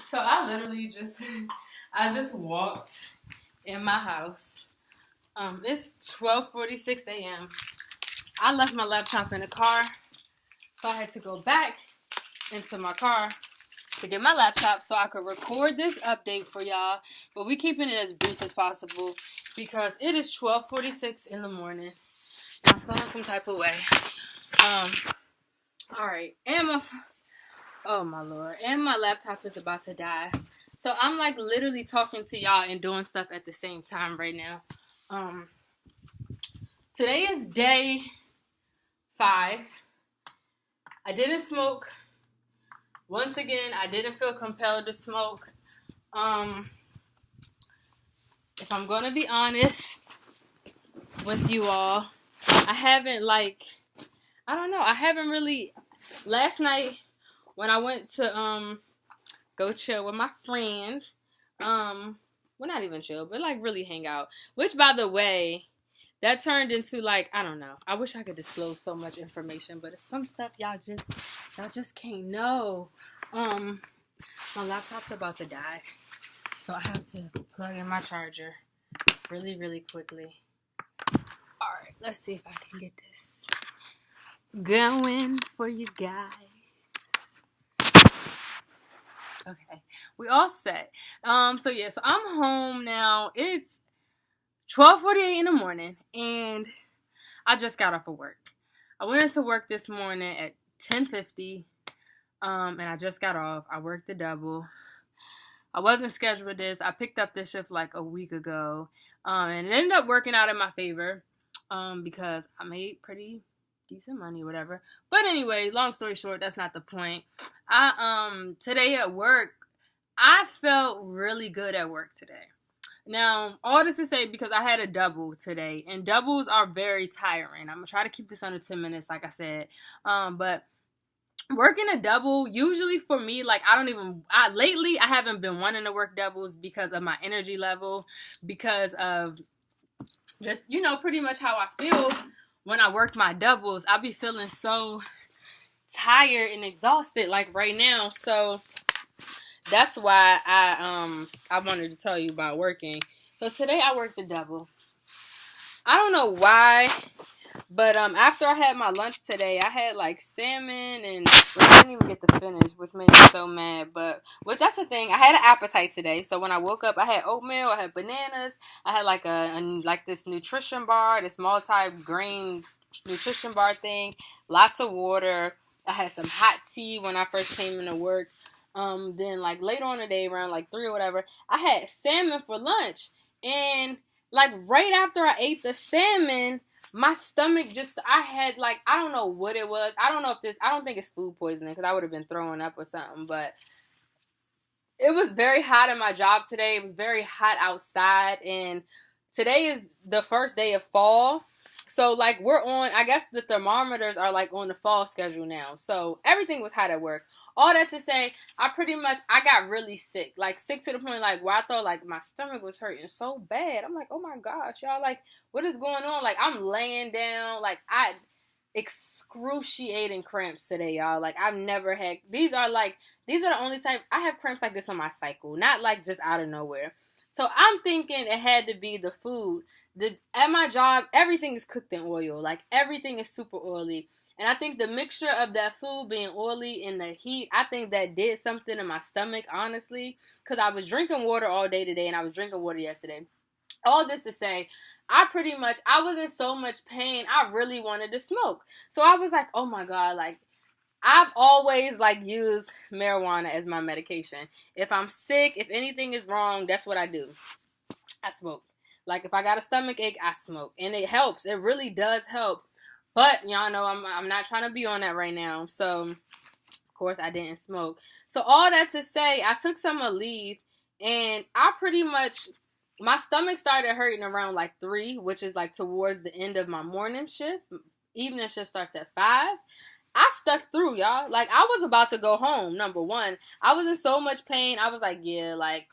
So I literally I just walked in my house. It's 12:46 a.m. I left my laptop in the car, so I had to go back into my car to get my laptop so I could record this update for y'all. But we keeping it as brief as possible because it is 12:46 in the morning. I'm feeling some type of way. All right, oh my Lord, and my laptop is about to die. So I'm like literally talking to y'all and doing stuff at the same time right now. Today is day 5. I didn't smoke. Once again, I didn't feel compelled to smoke. If I'm gonna be honest with you all, I haven't really. Last night when I went to go chill with my friend, well, not even chill, but like really hang out. Which, by the way, that turned into like, I don't know. I wish I could disclose so much information, but it's some stuff y'all just can't know. My laptop's about to die, so I have to plug in my charger really, really quickly. All right, let's see if I can get this going for you guys. Okay, we all set. So I'm home now. It's 12:48 in the morning, and I just got off of work. I went into work this morning at 10:50, and I just got off. I worked the double. I wasn't scheduled for this. I picked up this shift like a week ago, and it ended up working out in my favor, because I made pretty decent money, whatever. But anyway, long story short, that's not the point. Today at work, I felt really good at work today. Now, all this to say, because I had a double today, and doubles are very tiring. I'm gonna try to keep this under 10 minutes, like I said. But working a double, usually for me, like lately I haven't been wanting to work doubles because of my energy level, because of just, pretty much how I feel when I work my doubles. I be feeling so tired and exhausted like right now. So that's why I wanted to tell you about working. So today I worked the double. I don't know why, but after I had my lunch today, I had like salmon and I didn't even get to finish, which made me so mad. Which that's the thing. I had an appetite today, so when I woke up, I had oatmeal, I had bananas, I had like this nutrition bar, this multi-grain nutrition bar thing, lots of water. I had some hot tea when I first came into work. Then like later on the day, around like 3 or whatever, I had salmon for lunch, and like right after I ate the salmon, my stomach I had like, I don't know what it was. I don't think it's food poisoning, because I would have been throwing up or something, but it was very hot in my job today. It was very hot outside, and today is the first day of fall. So like I guess the thermometers are like on the fall schedule now. So everything was hot at work. All that to say, I got really sick. Like sick to the point like where I thought like my stomach was hurting so bad. I'm like, oh my gosh, y'all, like what is going on? Like I'm laying down, like excruciating cramps today, y'all. Like I've never had, these are the only type, I have cramps like this on my cycle, not like just out of nowhere. So I'm thinking it had to be the food. At my job, everything is cooked in oil. Like everything is super oily. And I think the mixture of that food being oily and the heat, I think that did something in my stomach, honestly. Because I was drinking water all day today, and I was drinking water yesterday. All this to say, I was in so much pain, I really wanted to smoke. So I was like, oh my God, like, I've always, like, used marijuana as my medication. If I'm sick, if anything is wrong, that's what I do. I smoke. Like, if I got a stomach ache, I smoke. And it helps. It really does help. But, y'all know, I'm not trying to be on that right now. So, of course, I didn't smoke. So, all that to say, I took some leave. And I pretty much, my stomach started hurting around like 3, which is like towards the end of my morning shift. Evening shift starts at 5. I stuck through, y'all. Like, I was about to go home, number one. I was in so much pain. I was like, yeah, like,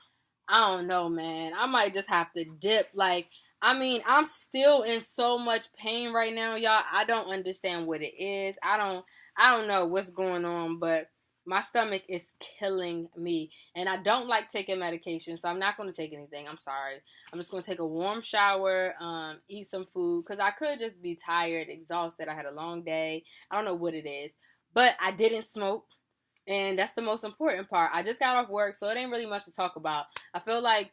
I don't know, man. I might just have to dip. Like, I mean, I'm still in so much pain right now, y'all. I don't understand what it is. I don't know what's going on, but My stomach is killing me. And I don't like taking medication, so I'm not going to take anything. I'm sorry. I'm just going to take a warm shower, eat some food, because I could just be tired, exhausted. I had a long day. I don't know what it is. But I didn't smoke. And that's the most important part. I just got off work, so it ain't really much to talk about. I feel like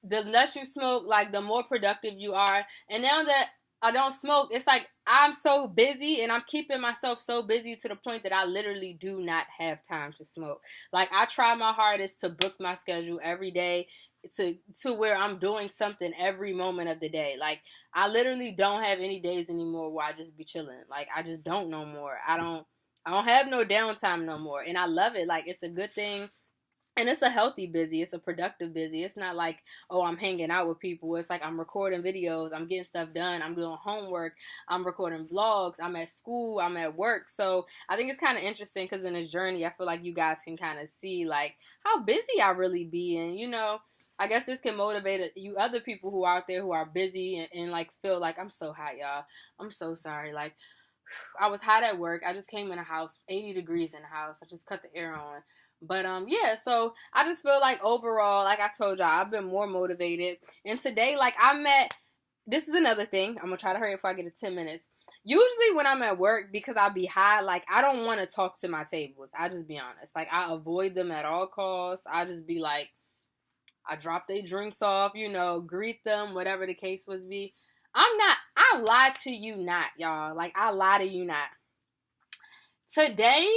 the less you smoke, like the more productive you are. And now that I don't smoke, it's like I'm so busy and I'm keeping myself so busy to the point that I literally do not have time to smoke. Like I try my hardest to book my schedule every day to where I'm doing something every moment of the day. Like I literally don't have any days anymore where I just be chilling. Like I just don't no more. I don't have no downtime no more. And I love it. Like it's a good thing. And it's a healthy busy. It's a productive busy. It's not like, oh, I'm hanging out with people. It's like I'm recording videos. I'm getting stuff done. I'm doing homework. I'm recording vlogs. I'm at school. I'm at work. So I think it's kind of interesting because in this journey, I feel like you guys can kind of see like how busy I really be. And, I guess this can motivate you other people who are out there who are busy and like feel like I'm so hot, y'all. I'm so sorry. Like I was hot at work. I just came in the house, 80 degrees in the house. I just cut the air on. But yeah, so I just feel like overall, like I told y'all, I've been more motivated. And today, like this is another thing. I'm gonna try to hurry before I get to 10 minutes. Usually when I'm at work, because I'll be high, like I don't want to talk to my tables. I just be honest. Like I avoid them at all costs. I just be like, I drop their drinks off, greet them, whatever the case would be. I lie to you not, y'all. Like I lie to you not. Today,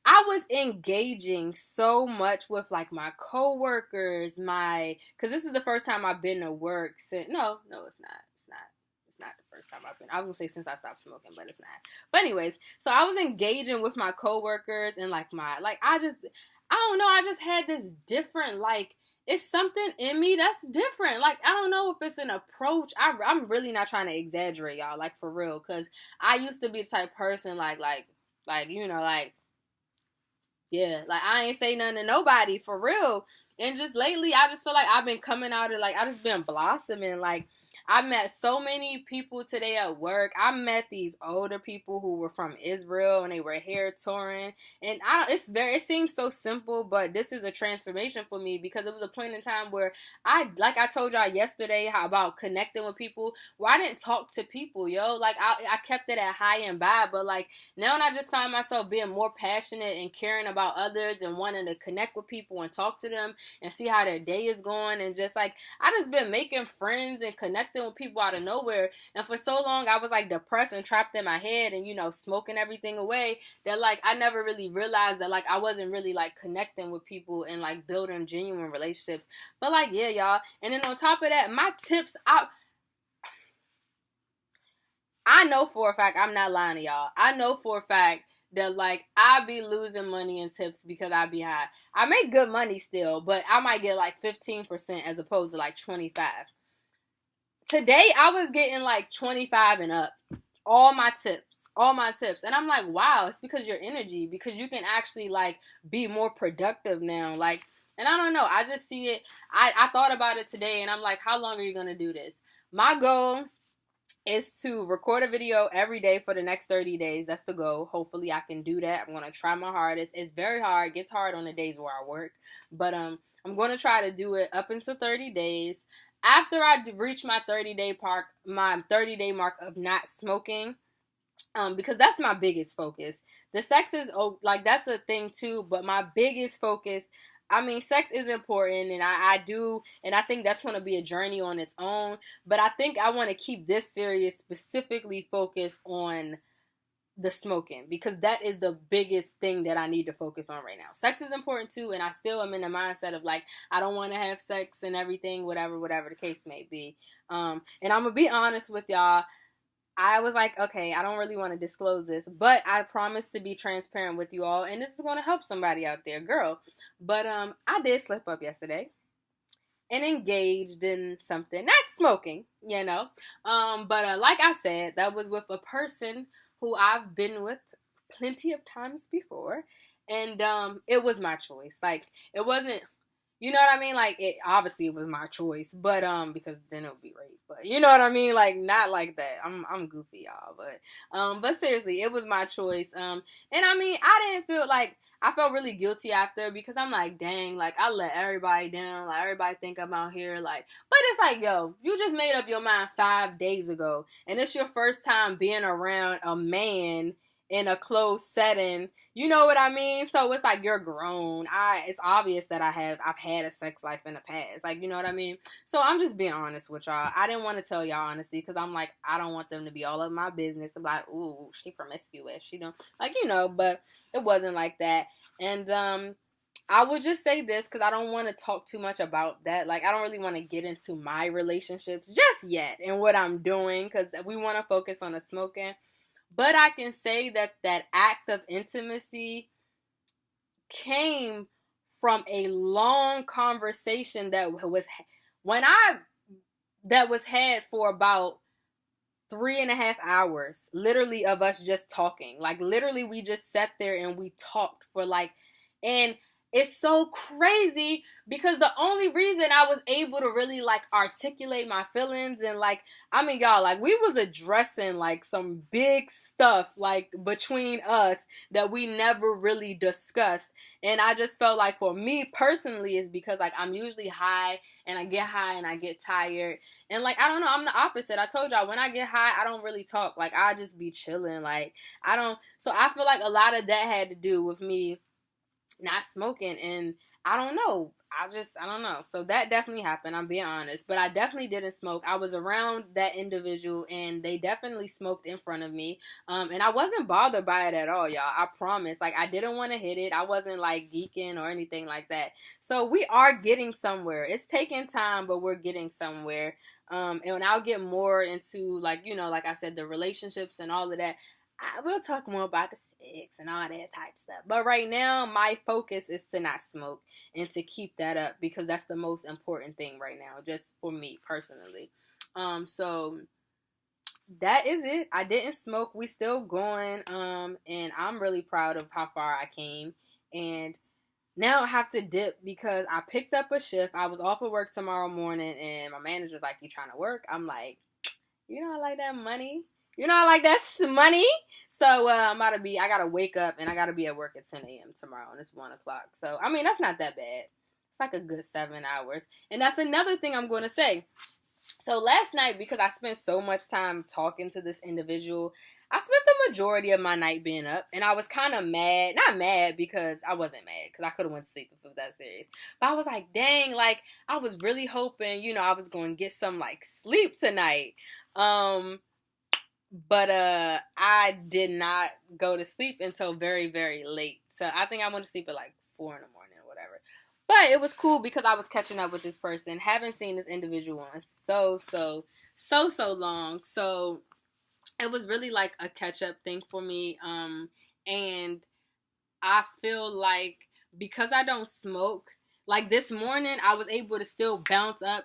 I was engaging so much with like my coworkers, because this is the first time I've been to work since, no, it's not. It's not the first time I've been. I was gonna say since I stopped smoking, but it's not. But anyways, so I was engaging with my coworkers and like I don't know, I just had this different, like, it's something in me that's different. Like, I don't know if it's an approach. I'm really not trying to exaggerate, y'all, like for real, because I used to be the type of person like, yeah, like I ain't say nothing to nobody for real. And just lately, I just feel like I've been coming out of like I just been blossoming. Like I met so many people today at work. I met these older people who were from Israel and they were here touring. And it seems so simple, but this is a transformation for me because it was a point in time where like I told y'all yesterday about connecting with people where I didn't talk to people, yo. Like I kept it at high and bye, but like now I just find myself being more passionate and caring about others and wanting to connect with people and talk to them and see how their day is going. And just like I just been making friends and connecting with people out of nowhere. And for so long I was like depressed and trapped in my head and smoking everything away that like I never really realized that like I wasn't really like connecting with people and like building genuine relationships. But like yeah, y'all. And then on top of that, my tips, I know for a fact, I'm not lying to y'all, I know for a fact that like I be losing money in tips because I be high. I make good money still, but I might get like 15% as opposed to like 25. Today I was getting like 25 and up. All my tips. And I'm like, wow, it's because your energy, because you can actually like be more productive now. Like, and I don't know, I just see it. I thought about it today and I'm like, how long are you going to do this? My goal is to record a video every day for the next 30 days. That's the goal. Hopefully I can do that. I'm going to try my hardest. It's very hard. It gets hard on the days where I work. But I'm going to try to do it up until 30 days. After I reach my 30-day mark of not smoking, because that's my biggest focus. The sex is like that's a thing too, but my biggest focus, I mean, sex is important, and I do, and I think that's going to be a journey on its own. But I think I want to keep this series specifically focused on the smoking because that is the biggest thing that I need to focus on right now. Sex is important too, and I still am in the mindset of like I don't want to have sex and everything, whatever the case may be. And I'm gonna be honest with y'all. I was like, okay, I don't really want to disclose this, but I promise to be transparent with you all, and this is going to help somebody out there, girl. But I did slip up yesterday and engaged in something, not smoking, but like I said, that was with a person who I've been with plenty of times before, and it was my choice. Like, it wasn't You know what I mean? Like, it obviously it was my choice, but because then it would be rape. But you know what I mean? Like, not like that. I'm goofy, y'all. But seriously, it was my choice. And I mean, I didn't feel like I felt really guilty after because I'm like, dang, like I let everybody down. Like everybody think I'm out here. Like, but it's like, yo, you just made up your mind 5 days ago, and it's your first time being around a man in a closed setting. You know what I mean? So it's like you're grown. It's obvious that I've had a sex life in the past. Like, you know what I mean? So I'm just being honest with y'all. I didn't want to tell y'all honestly because I'm like, I don't want them to be all of my business. I'm like, ooh, she promiscuous. She don't like, you know, but it wasn't like that. And I would just say this because I don't want to talk too much about that. Like, I don't really want to get into my relationships just yet and what I'm doing because we want to focus on the smoking. But I can say that that act of intimacy came from a long conversation that was had for about 3.5 hours, literally, of us just talking. Like, literally, we just sat there and we talked for like, and it's so crazy because the only reason I was able to really like articulate my feelings and like, I mean, y'all, like we was addressing like some big stuff like between us that we never really discussed. And I just felt like for me personally is because like I'm usually high and I get high and I get tired. And like, I don't know, I'm the opposite. I told y'all when I get high, I don't really talk. Like I just be chilling. Like I don't, so I feel like a lot of that had to do with me not smoking. And I don't know. I don't know. So that definitely happened. I'm being honest. But I definitely didn't smoke. I was around that individual and they definitely smoked in front of me. And I wasn't bothered by it at all, y'all. I promise. Like, I didn't want to hit it. I wasn't like geeking or anything like that. So we are getting somewhere. It's taking time, but we're getting somewhere. And I'll get more into, like, you know, like I said, the relationships and all of that. We'll talk more about the sex and all that type stuff. But right now, my focus is to not smoke and to keep that up because that's the most important thing right now, just for me personally. So that is it. I didn't smoke. We still going. And I'm really proud of how far I came. And now I have to dip because I picked up a shift. I was off of work tomorrow morning, and my manager's like, "You trying to work?" I'm like, "You know, I like that money. You know, I like that money." So I gotta wake up and I gotta be at work at 10 a.m. tomorrow, and it's 1 o'clock. So I mean, that's not that bad. It's like a good 7 hours, and that's another thing I'm going to say. So last night, because I spent so much time talking to this individual, I spent the majority of my night being up, and I was kind of mad. Not mad because I wasn't mad because I could have went to sleep if it was that serious. But I was like, dang, like I was really hoping, you know, I was going to get some like sleep tonight. But I did not go to sleep until very, very late. So I think I went to sleep at like 4 in the morning or whatever. But it was cool because I was catching up with this person. Haven't seen this individual in so long. So it was really like a catch up thing for me. And I feel like because I don't smoke, like this morning I was able to still bounce up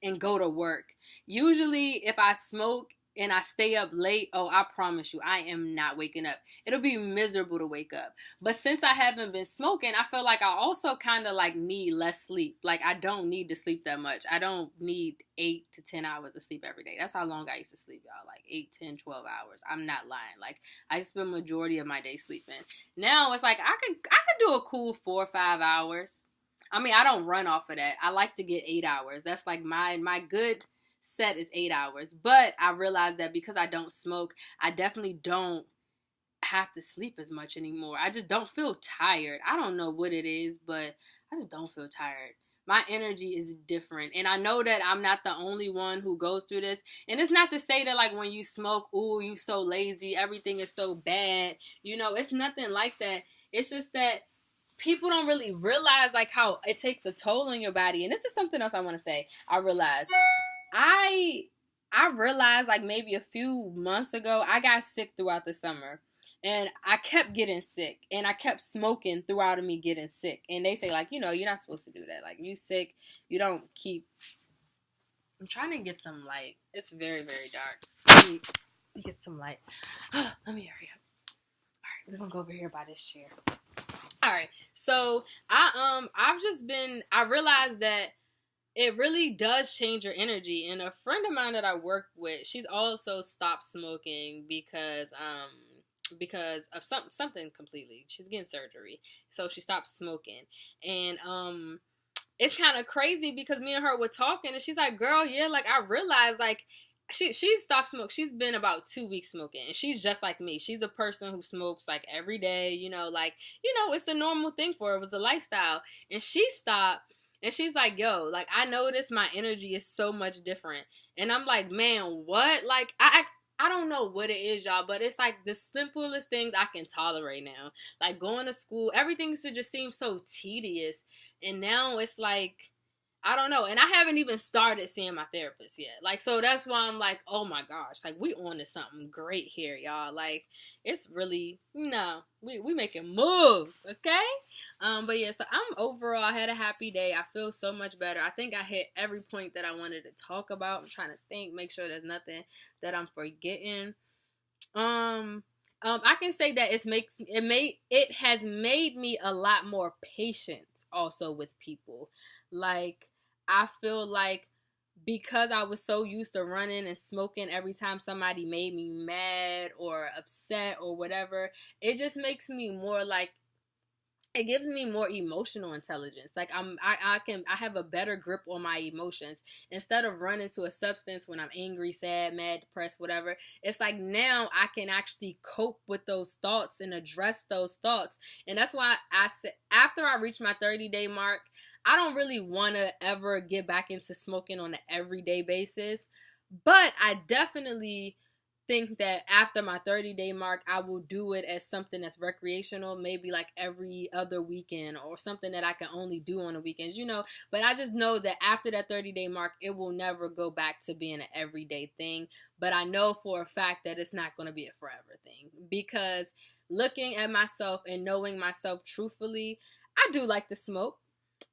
and go to work. Usually if I smoke and I stay up late, oh, I promise you, I am not waking up. It'll be miserable to wake up. But since I haven't been smoking, I feel like I also kind of like need less sleep. Like I don't need to sleep that much. I don't need 8 to 10 hours of sleep every day. That's how long I used to sleep, y'all. Like 8, 10, 12 hours. I'm not lying. Like I spend majority of my day sleeping. Now it's like I could do a cool 4 or 5 hours. I mean, I don't run off of that. I like to get 8 hours. That's like my good set is 8 hours. But I realized that because I don't smoke, I definitely don't have to sleep as much anymore. I just don't feel tired. I don't know what it is, but I just don't feel tired. My energy is different. And I know that I'm not the only one who goes through this. And it's not to say that like when you smoke, ooh, you so lazy, everything is so bad. You know, it's nothing like that. It's just that people don't really realize like how it takes a toll on your body. And this is something else I want to say. I realized I realized like maybe a few months ago, I got sick throughout the summer. And I kept getting sick. And I kept smoking throughout me getting sick. And they say like, you know, you're not supposed to do that. Like, you sick, you don't keep... I'm trying to get some light. It's very, very dark. Let me get some light. Let me hurry up. Alright, we're going to go over here by this chair. All right. So I realized that it really does change your energy. And a friend of mine that I work with, she's also stopped smoking because of something completely. She's getting surgery. So she stopped smoking. And it's kind of crazy because me and her were talking and she's like, "Girl, yeah, like I realized like she stopped smoking. She's been about 2 weeks smoking, and she's just like me. She's a person who smokes like every day, like it's a normal thing for her. It was a lifestyle, and she stopped. And she's like, "Yo, like I noticed my energy is so much different." And I'm like, "Man, what?" Like I don't know what it is, y'all, but it's like the simplest things I can tolerate now. Like going to school, everything used to just seem so tedious, and now it's like I don't know. And I haven't even started seeing my therapist yet. Like, so that's why I'm like, oh my gosh, like we on to something great here, y'all. Like, it's really, we making moves, okay? But yeah, so I had a happy day. I feel so much better. I think I hit every point that I wanted to talk about. I'm trying to think, make sure there's nothing that I'm forgetting. I can say that it has made me a lot more patient also with people. Like, I feel like because I was so used to running and smoking every time somebody made me mad or upset or whatever, it just makes me more like it gives me more emotional intelligence. Like I have a better grip on my emotions instead of running to a substance when I'm angry, sad, mad, depressed, whatever. It's like now I can actually cope with those thoughts and address those thoughts. And that's why I said after I reach my 30-day mark, I don't really want to ever get back into smoking on an everyday basis, but I definitely think that after my 30-day mark, I will do it as something that's recreational, maybe like every other weekend or something that I can only do on the weekends, But I just know that after that 30-day mark, it will never go back to being an everyday thing. But I know for a fact that it's not going to be a forever thing because looking at myself and knowing myself truthfully, I do like to smoke.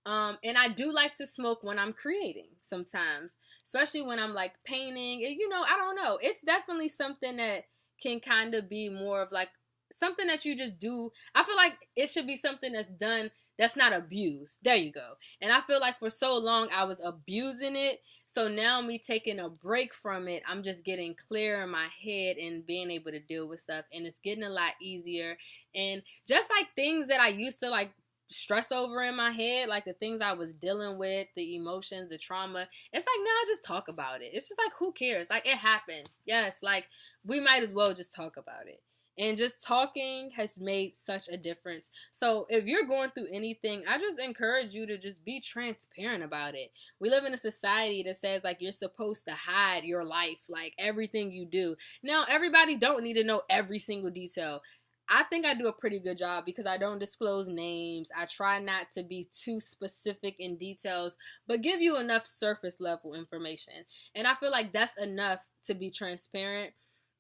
And I do like to smoke when I'm creating sometimes, especially when I'm like painting. And, I don't know. It's definitely something that can kind of be more of like something that you just do. I feel like it should be something that's done that's not abused. There you go. And I feel like for so long I was abusing it. So now me taking a break from it, I'm just getting clear in my head and being able to deal with stuff. And it's getting a lot easier. And just like things that I used to like stress over in my head, like the things I was dealing with, the emotions, the trauma, it's like now I just talk about it. It's just like, who cares? Like, it happened. Yes, like we might as well just talk about it. And just talking has made such a difference. So if you're going through anything, I just encourage you to just be transparent about it. We live in a society that says like you're supposed to hide your life, like everything you do. Now, everybody don't need to know every single detail. I think I do a pretty good job because I don't disclose names. I try not to be too specific in details, but give you enough surface level information. And I feel like that's enough to be transparent.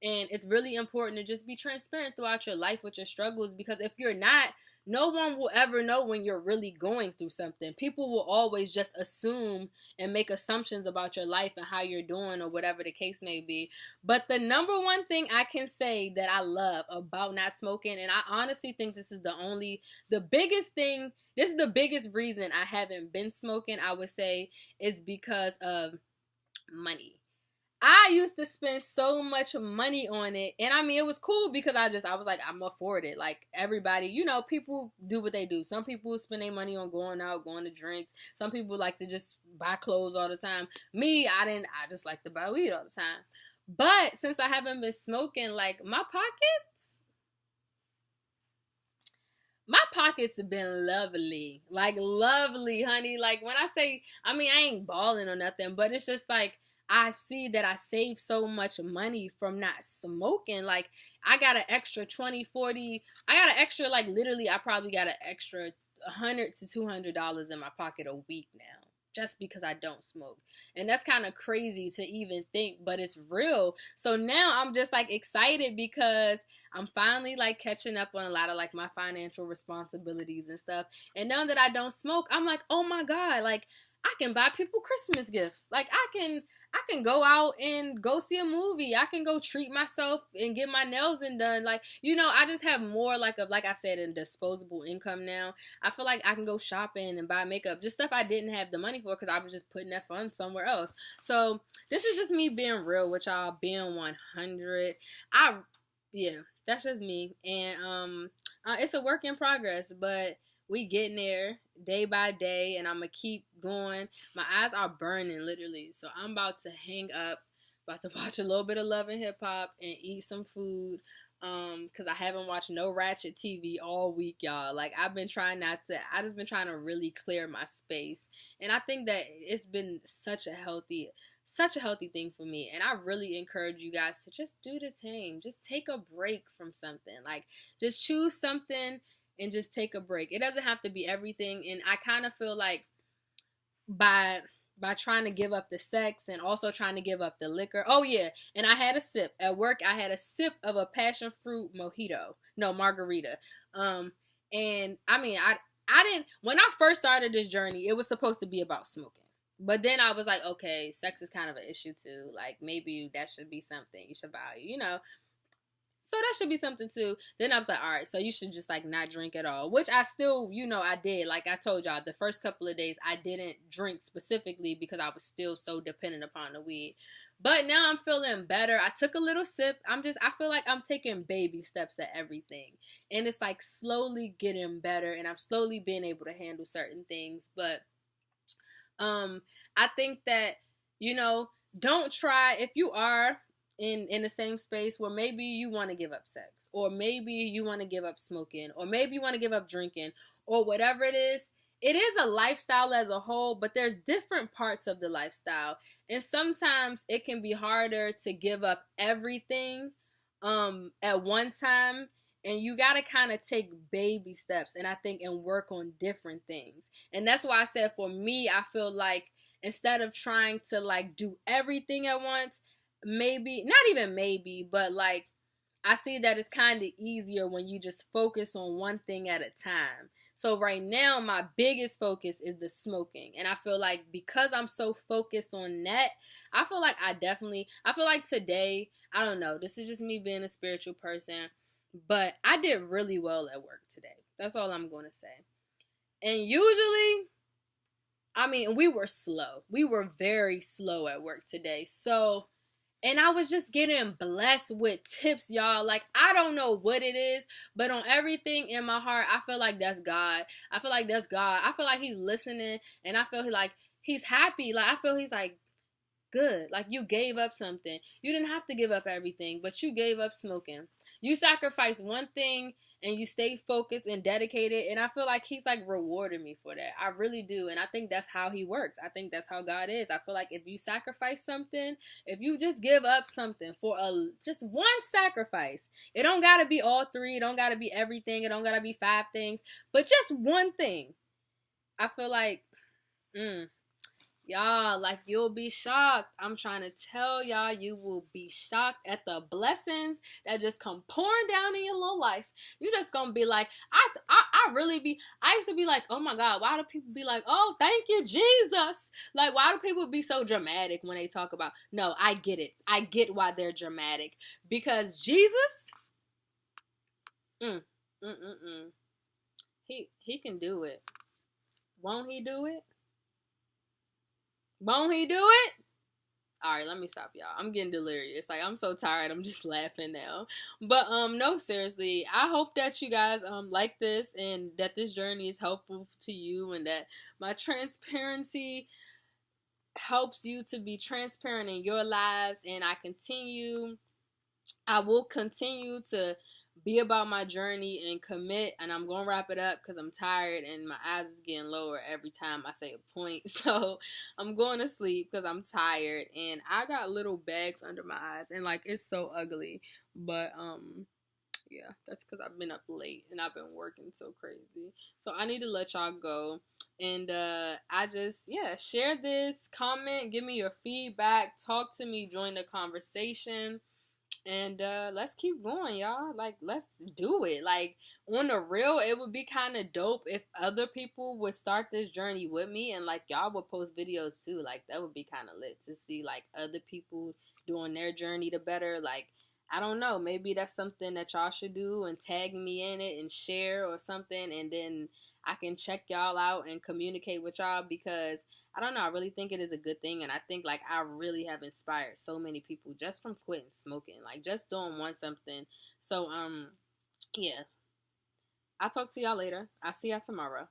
And it's really important to just be transparent throughout your life with your struggles, because if you're not, no one will ever know when you're really going through something. People will always just assume and make assumptions about your life and how you're doing or whatever the case may be. But the number one thing I can say that I love about not smoking, and I honestly think this is the biggest thing, this is the biggest reason I haven't been smoking, I would say, is because of money. I used to spend so much money on it. And I mean, it was cool because I was like, I'm afford it. Like everybody, people do what they do. Some people spend their money on going out, going to drinks. Some people like to just buy clothes all the time. Me, I just like to buy weed all the time. But since I haven't been smoking, like my pockets have been lovely. Like lovely, honey. Like when I say, I mean, I ain't balling or nothing, but it's just like, I see that I save so much money from not smoking. Like, I got an extra 20, 40. I got an extra, like, literally, I probably got an extra $100 to $200 in my pocket a week now, just because I don't smoke. And that's kind of crazy to even think, but it's real. So now I'm just, like, excited because I'm finally, like, catching up on a lot of, like, my financial responsibilities and stuff. And now that I don't smoke, I'm like, oh, my God, like, I can buy people Christmas gifts. Like, I can go out and go see a movie. I can go treat myself and get my nails done. Like, I just have more like I said, in disposable income now. I feel like I can go shopping and buy makeup, just stuff I didn't have the money for because I was just putting that fund somewhere else. So this is just me being real with y'all, being 100. Yeah, that's just me, and it's a work in progress, but we getting there day by day, and I'm gonna keep going. My eyes are burning literally, so I'm about to hang up, about to watch a little bit of Love and Hip Hop and eat some food. Cause I haven't watched no ratchet TV all week, y'all. Like I've been trying not to. I just been trying to really clear my space, and I think that it's been such a healthy thing for me. And I really encourage you guys to just do the same. Just take a break from something. Like just choose something and just take a break. It doesn't have to be everything. And I kind of feel like by trying to give up the sex and also trying to give up the liquor. Oh yeah, and I had a sip at work. I had a sip of a passion fruit margarita. And I mean, I didn't, when I first started this journey, it was supposed to be about smoking. But then I was like, okay, sex is kind of an issue too. Like maybe that should be something you should value. So that should be something too. Then I was like, all right, so you should just like not drink at all, which I still, I did. Like I told y'all, the first couple of days I didn't drink specifically because I was still so dependent upon the weed. But now I'm feeling better. I took a little sip. I feel like I'm taking baby steps at everything. And it's like slowly getting better, and I'm slowly being able to handle certain things. But I think that, don't try, if you are in the same space where maybe you want to give up sex, or maybe you want to give up smoking, or maybe you want to give up drinking, or whatever it is a lifestyle as a whole, but there's different parts of the lifestyle. And sometimes it can be harder to give up everything at one time. And you got to kind of take baby steps, and I think, and work on different things. And that's why I said for me, I feel like instead of trying to like do everything at once, maybe, not even maybe, but like I see that it's kind of easier when you just focus on one thing at a time. So right now, my biggest focus is the smoking. And I feel like because I'm so focused on that, I feel like today, I don't know, this is just me being a spiritual person, but I did really well at work today. That's all I'm going to say. And usually, we were slow. We were very slow at work today. So, and I was just getting blessed with tips, y'all. Like, I don't know what it is, but on everything in my heart, I feel like that's God. I feel like that's God. I feel like he's listening, and I feel like he's happy. Like, I feel he's like, good. Like, you gave up something. You didn't have to give up everything, but you gave up smoking. You sacrificed one thing and you stay focused and dedicated, and I feel like he's like rewarding me for that. I really do. And I think that's how he works. I think that's how God is. I feel like if you sacrifice something, if you just give up something for just one sacrifice, it don't gotta be all three, it don't gotta be everything, it don't gotta be 5 things, but just one thing, I feel like y'all, like, you'll be shocked. I'm trying to tell y'all, you will be shocked at the blessings that just come pouring down in your little life. You just gonna be like, I used to be like, oh my God, why do people be like, oh, thank you, Jesus? Like, why do people be so dramatic when they talk about, no, I get it. I get why they're dramatic. Because Jesus, he can do it. Won't he do it? Won't he do it? All right, let me stop, y'all. I'm getting delirious. Like, I'm so tired. I'm just laughing now. But no, seriously, I hope that you guys like this, and that this journey is helpful to you, and that my transparency helps you to be transparent in your lives. And I will continue to be about my journey and commit. And I'm going to wrap it up because I'm tired and my eyes is getting lower every time I say a point. So I'm going to sleep because I'm tired, and I got little bags under my eyes, and like, it's so ugly. But yeah, that's because I've been up late and I've been working so crazy. So I need to let y'all go. And I just, share this, comment, give me your feedback, talk to me, join the conversation. And let's keep going, y'all. Like, let's do it. Like, on the real, it would be kind of dope if other people would start this journey with me, and like y'all would post videos too. Like, that would be kind of lit to see like other people doing their journey to better. Like, I don't know, maybe that's something that y'all should do and tag me in it and share or something, and then I can check y'all out and communicate with y'all, because I don't know, I really think it is a good thing, and I think like I really have inspired so many people just from quitting smoking, like just doing one something. So yeah, I'll talk to y'all later. I'll see y'all tomorrow.